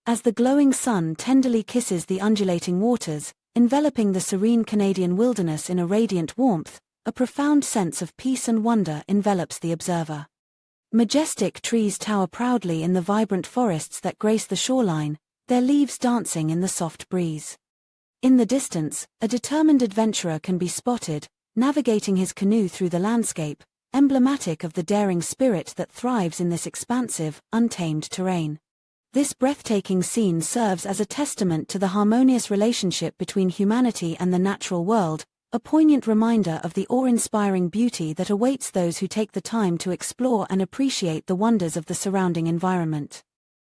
As the glowing sun tenderly kisses the undulating waters, enveloping the serene Canadian wilderness in a radiant warmth, a profound sense of peace and wonder envelops the observer. Majestic trees tower proudly in the vibrant forests that grace the shoreline, their leaves dancing in the soft breeze. In the distance, a determined adventurer can be spotted, navigating his canoe through the landscape, emblematic of the daring spirit that thrives in this expansive, untamed terrain. This breathtaking scene serves as a testament to the harmonious relationship between humanity and the natural world, a poignant reminder of the awe-inspiring beauty that awaits those who take the time to explore and appreciate the wonders of the surrounding environment.